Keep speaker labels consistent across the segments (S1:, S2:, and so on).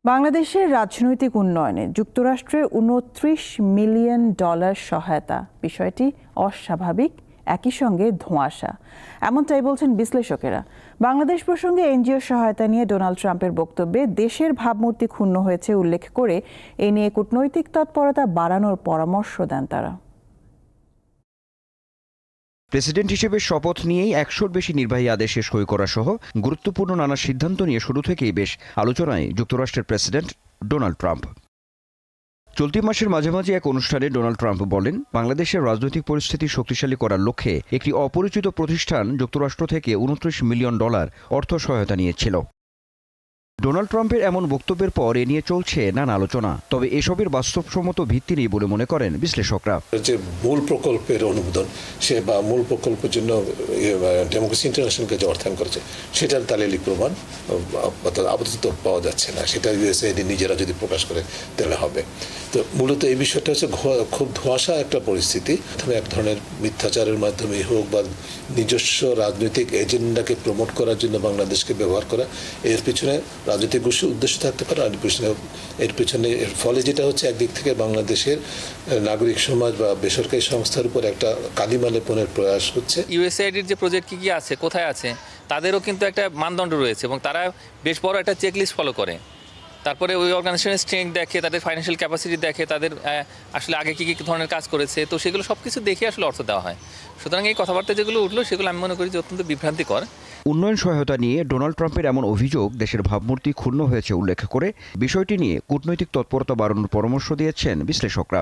S1: বাংলাদেশের রাজনৈতিক উন্নয়নে যুক্তরাষ্ট্রের $29 মিলিয়ন সহায়তা বিষয়টি অস্বাভাবিক, একই সঙ্গে ধোঁয়াশা, এমনটাই বলছেন বিশ্লেষকেরা। বাংলাদেশ প্রসঙ্গে এনজিও সহায়তা নিয়ে ডোনাল্ড ট্রাম্পের বক্তব্যে দেশের ভাবমূর্তি ক্ষুণ্ণ হয়েছে উল্লেখ করে এ নিয়ে কূটনৈতিক তৎপরতা বাড়ানোর পরামর্শ দেন তারা।
S2: প্রেসিডেন্ট হিসেবে শপথ নিয়েই 100-র বেশি নির্বাহী আদেশে সই করা সহ গুরুত্বপূর্ণ নানা সিদ্ধান্ত নিয়ে শুরু থেকেই বেশ আলোচনায় যুক্তরাষ্ট্রের প্রেসিডেন্ট ডোনাল্ড ট্রাম্প। চলতি মাসের মাঝামাঝি এক অনুষ্ঠানে ডোনাল্ড ট্রাম্প বলেন, বাংলাদেশের রাজনৈতিক পরিস্থিতি শক্তিশালী করার লক্ষ্যে একটি অপরিচিত প্রতিষ্ঠান যুক্তরাষ্ট্র থেকে $29 মিলিয়ন অর্থ সহায়তা নিয়েছিল। ডোনাল্ড ট্রাম্পের এমন বক্তব্যের পর এ নিয়ে চলছে নানা আলোচনা, তবে এসবের বাস্তবসম্মত ভিত্তি নেই বলে মনে করেন বিশ্লেষকরা।
S3: যে মূল প্রকল্পের অনুমোদন সে বা মূল প্রকল্পের জন্য ডেমোক্রেসি ইন্টারন্যাশনালকে যে অর্থায়ন করেছে সেটার দালিলিক প্রমাণ আপাতত পাওয়া যাচ্ছে না। সেটা ইউএসএইড নিজেরা যদি প্রকাশ করে তাহলে হবে। তো মূলত এই বিষয়টা হচ্ছে খুব ধোঁয়াশা একটা পরিস্থিতি। এক ধরনের মিথ্যাচারের মাধ্যমে হোক বা নিজস্ব রাজনৈতিক এজেন্ডাকে প্রমোট করার জন্য বাংলাদেশকে ব্যবহার করা, এর পিছনে রাজনৈতিক উদ্দেশ্য থাকতে পারে। আর এর পিছনে এর ফলে যেটা হচ্ছে, একদিক থেকে বাংলাদেশের নাগরিক সমাজ বা বেসরকারি সংস্থার উপর একটা কালিমা লেপনের প্রয়াস হচ্ছে।
S4: ইউএসএইডের যে প্রজেক্ট কি আছে, কোথায় আছে, তাদেরও কিন্তু একটা মানদণ্ড রয়েছে এবং তারা বেশ বড় একটা চেকলিস্ট ফলো করে। তারপরে ওই অর্গানাইজেশনের স্ট্রেংথ দেখে, তাদের ফাইন্যান্সিয়াল ক্যাপাসিটি দেখে, তাদের আসলে আগে কী ধরনের কাজ করেছে, তো সেগুলো সব কিছু দেখে আসলে অর্থ দেওয়া হয়। সুতরাং এই কথাবার্তা যেগুলো উঠলো সেগুলো আমি মনে করি যে অত্যন্ত বিভ্রান্তিকর।
S2: উন্নয়ন সহায়তা নিয়ে ডোনাল্ড ট্রাম্পের এমন অভিযোগ দেশের ভাবমূর্তি ক্ষুণ্ণ হয়েছে উল্লেখ করে বিষয়টি নিয়ে কূটনৈতিক তৎপরতা বাড়ানোর পরামর্শ দিয়েছেন বিশ্লেষকরা।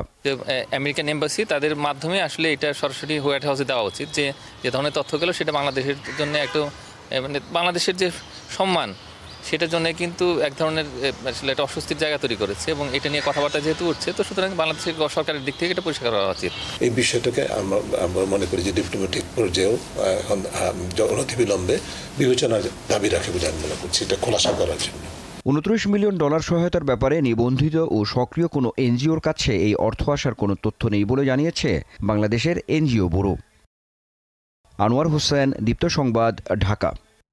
S4: আমেরিকান এম্বাসি তাদের মাধ্যমে আসলে এটা সরাসরি হোয়াইট হাউসে দেওয়া উচিত, যে ধরনের তথ্য গেল সেটা বাংলাদেশের জন্য একটু মানে বাংলাদেশের যে সম্মান সেটার জন্য কিন্তু এক ধরনের আসলে একটা অস্বস্তির জায়গা তৈরি করেছে এবং এটা নিয়ে কথাবার্তা যেহেতু উঠছে, তো সুতরাং বাংলাদেশের সরকারের দিক থেকে এটা পরিষ্কার করা উচিত।
S3: এই বিষয়টাকে আমরা মনে করি যে ডিপ্লোম্যাটিক পর্যায়েও এখন অনতিবিলম্বে বিবেচনার দাবি রাখে বলে আমি মনে করছি, এটা খোলাসা করার জন্য।
S2: $29 মিলিয়ন সহায়তার ব্যাপারে নিবন্ধিত ও সক্রিয় কোনো এনজিওর কাছে এই অর্থ আসার কোনো তথ্য নেই বলে জানিয়েছে বাংলাদেশের এনজিও ব্যুরো। আনোয়ার হোসেন, দীপ্ত সংবাদ, ঢাকা।